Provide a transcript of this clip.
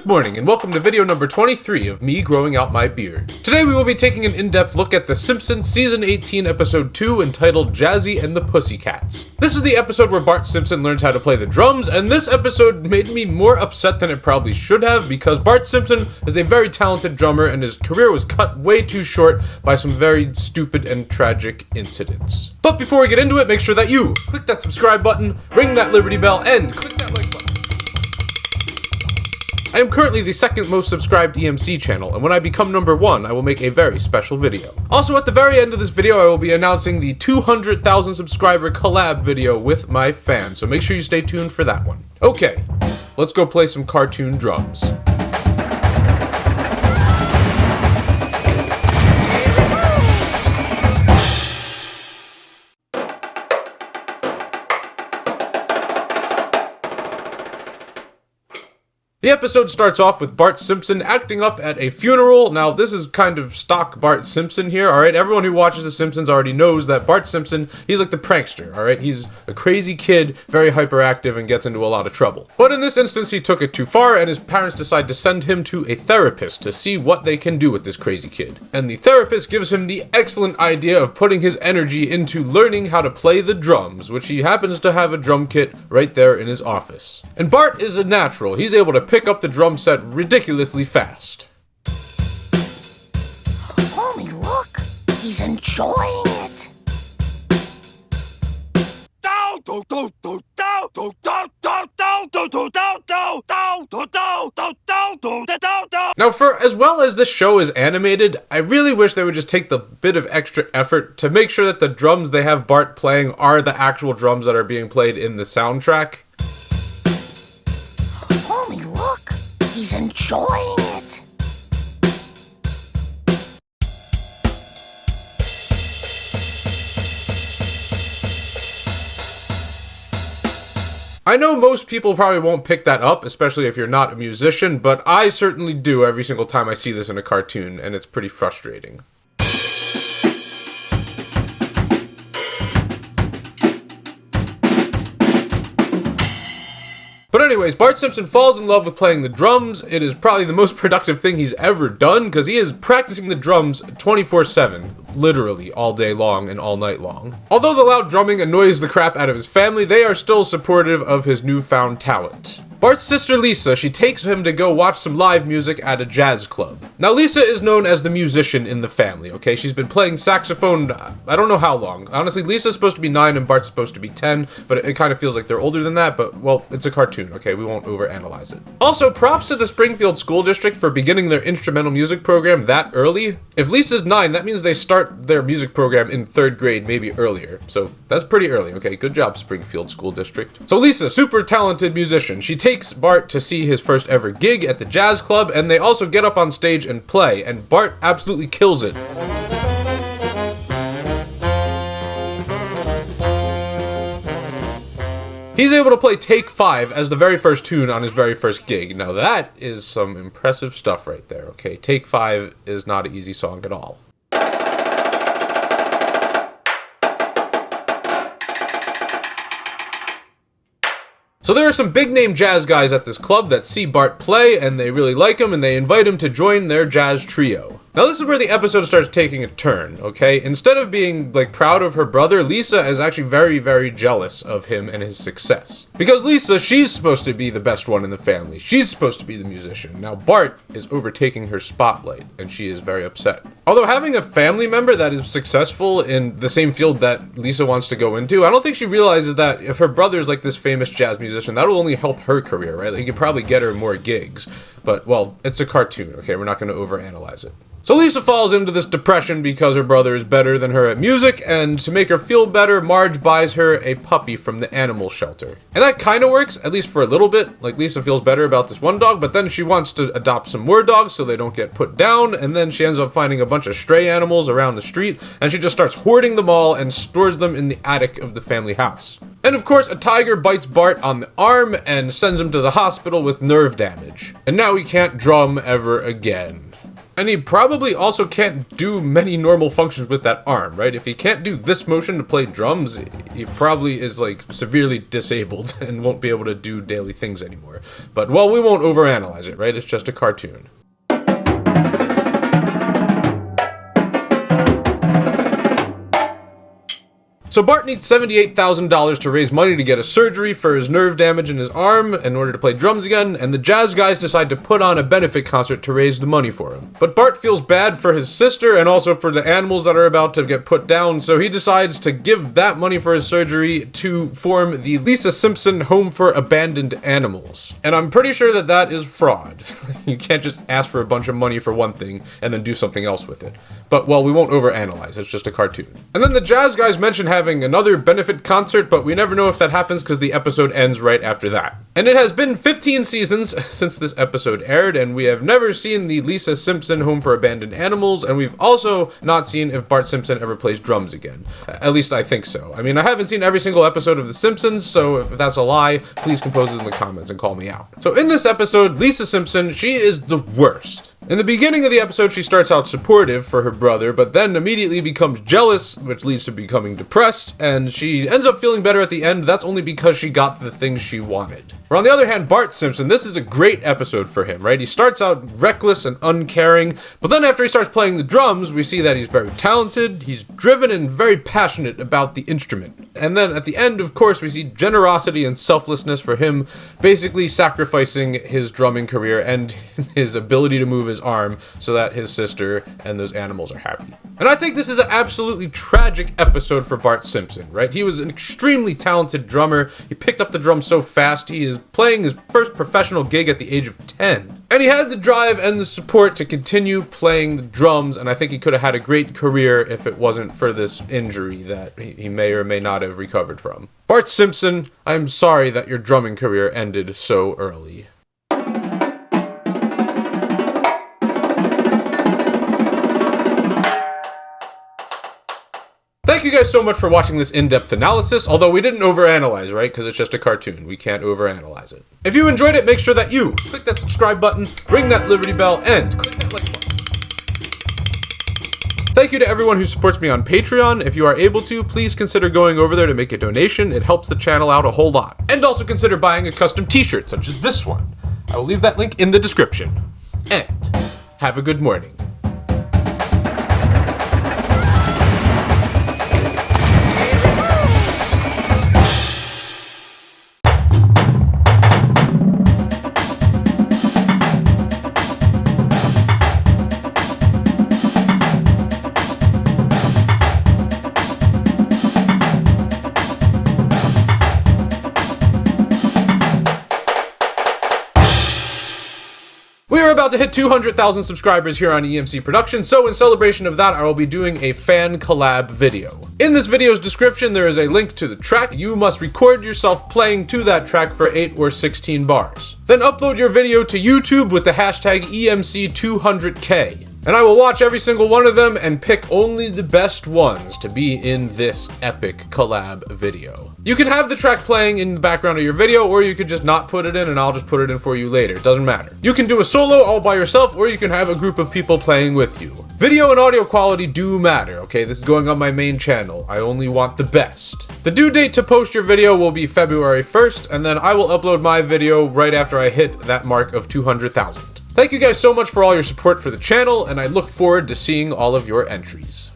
Good morning and welcome to video number 23 of me growing out my beard. Today we will be taking an in-depth look at the Simpsons season 18 episode 2 entitled Jazzy and the Pussycats. This is the episode where Bart Simpson learns how to play the drums, and this episode made me more upset than it probably should have because Bart Simpson is a very talented drummer and his career was cut way too short by some very stupid and tragic incidents. But before we get into it, make sure that you click that subscribe button, ring that Liberty Bell, and click that like button. I am currently the second most subscribed EMC channel, and when I become number 1, I will make a very special video. Also, at the very end of this video, I will be announcing the 200,000 subscriber collab video with my fans, so make sure you stay tuned for that one. Okay, let's go play some cartoon drums. The episode starts off with Bart Simpson acting up at a funeral. Now, this is kind of stock Bart Simpson here, alright? Everyone who watches The Simpsons already knows that Bart Simpson, he's like the prankster, alright? He's a crazy kid, very hyperactive, and gets into a lot of trouble. But in this instance, he took it too far, and his parents decide to send him to a therapist to see what they can do with this crazy kid. And the therapist gives him the excellent idea of putting his energy into learning how to play the drums, which he happens to have a drum kit right there in his office. And Bart is a natural. He's able to pick up the drum set ridiculously fast. Mommy, look! He's enjoying it! Now, for as well as this show is animated, I really wish they would just take the bit of extra effort to make sure that the drums they have Bart playing are the actual drums that are being played in the soundtrack. Mommy, look! He's enjoying it! I know most people probably won't pick that up, especially if you're not a musician, but I certainly do every single time I see this in a cartoon, and it's pretty frustrating. But anyways, Bart Simpson falls in love with playing the drums. It is probably the most productive thing he's ever done, because he is practicing the drums 24/7, literally all day long and all night long. Although the loud drumming annoys the crap out of his family, they are still supportive of his newfound talent. Bart's sister Lisa, she takes him to go watch some live music at a jazz club. Now Lisa is known as the musician in the family, okay? She's been playing saxophone, I don't know how long. Honestly, Lisa's supposed to be 9 and Bart's supposed to be 10, but it kind of feels like they're older than that, but well, it's a cartoon, okay? We won't overanalyze it. Also, props to the Springfield School District for beginning their instrumental music program that early. If Lisa's 9, that means they start their music program in 3rd grade, maybe earlier. So that's pretty early, okay? Good job, Springfield School District. So Lisa, super talented musician. She takes Bart to see his first ever gig at the jazz club, and they also get up on stage and play, and Bart absolutely kills it. He's able to play Take 5 as the very first tune on his very first gig. Now that is some impressive stuff right there, okay? Take 5 is not an easy song at all. So there are some big-name jazz guys at this club that see Bart play, and they really like him, and they invite him to join their jazz trio. Now this is where the episode starts taking a turn, okay? Instead of being, proud of her brother, Lisa is actually very, very jealous of him and his success. Because Lisa, she's supposed to be the best one in the family. She's supposed to be the musician. Now Bart is overtaking her spotlight, and she is very upset. Although having a family member that is successful in the same field that Lisa wants to go into, I don't think she realizes that if her brother's like this famous jazz musician, that'll only help her career, right? He could probably get her more gigs. But, well, it's a cartoon, okay? We're not going to overanalyze it. So Lisa falls into this depression because her brother is better than her at music, and to make her feel better, Marge buys her a puppy from the animal shelter. And that kind of works, at least for a little bit. Lisa feels better about this one dog, but then she wants to adopt some more dogs so they don't get put down, and then she ends up finding a bunch of stray animals around the street, and she just starts hoarding them all and stores them in the attic of the family house. And of course, a tiger bites Bart on the arm and sends him to the hospital with nerve damage. And now he can't drum ever again. And he probably also can't do many normal functions with that arm, right? If he can't do this motion to play drums, he probably is like severely disabled and won't be able to do daily things anymore. But, well, we won't overanalyze it, right? It's just a cartoon. So Bart needs $78,000 to raise money to get a surgery for his nerve damage in his arm in order to play drums again, and the jazz guys decide to put on a benefit concert to raise the money for him. But Bart feels bad for his sister and also for the animals that are about to get put down, so he decides to give that money for his surgery to form the Lisa Simpson Home for Abandoned Animals. And I'm pretty sure that that is fraud. You can't just ask for a bunch of money for one thing and then do something else with it. But, well, we won't overanalyze, it's just a cartoon. And then the jazz guys mention having another benefit concert, but we never know if that happens because the episode ends right after that. And it has been 15 seasons since this episode aired, and we have never seen the Lisa Simpson Home for Abandoned Animals, and we've also not seen if Bart Simpson ever plays drums again. At least I think so. I mean, I haven't seen every single episode of The Simpsons, so if that's a lie, please compose it in the comments and call me out. So in this episode, Lisa Simpson, she is the worst. In the beginning of the episode, she starts out supportive for her brother, but then immediately becomes jealous, which leads to becoming depressed, and she ends up feeling better at the end. That's only because she got the things she wanted. Or on the other hand, Bart Simpson, this is a great episode for him, right? He starts out reckless and uncaring, but then after he starts playing the drums, we see that he's very talented, he's driven and very passionate about the instrument. And then at the end, of course, we see generosity and selflessness for him, basically sacrificing his drumming career and his ability to move his arm so that his sister and those animals are happy. And I think this is an absolutely tragic episode for Bart Simpson, right? He was an extremely talented drummer. He picked up the drum so fast. He is playing his first professional gig at the age of 10. And he had the drive and the support to continue playing the drums, and I think he could have had a great career if it wasn't for this injury that he may or may not have recovered from. Bart Simpson, I'm sorry that your drumming career ended so early. Thank you guys so much for watching this in-depth analysis, although we didn't overanalyze, right? Because it's just a cartoon. We can't overanalyze it. If you enjoyed it, make sure that you click that subscribe button, ring that Liberty bell, and click that like button. Thank you to everyone who supports me on Patreon. If you are able to, please consider going over there to make a donation. It helps the channel out a whole lot. And also consider buying a custom t-shirt, such as this one. I will leave that link in the description. And have a good morning. We are about to hit 200,000 subscribers here on EMC Productions, so in celebration of that, I will be doing a fan collab video. In this video's description, there is a link to the track. You must record yourself playing to that track for 8 or 16 bars. Then upload your video to YouTube with the hashtag EMC200K. And I will watch every single one of them and pick only the best ones to be in this epic collab video. You can have the track playing in the background of your video, or you could just not put it in and I'll just put it in for you later. It doesn't matter. You can do a solo all by yourself, or you can have a group of people playing with you. Video and audio quality do matter, okay? This is going on my main channel. I only want the best. The due date to post your video will be February 1st, and then I will upload my video right after I hit that mark of 200,000. Thank you guys so much for all your support for the channel, and I look forward to seeing all of your entries.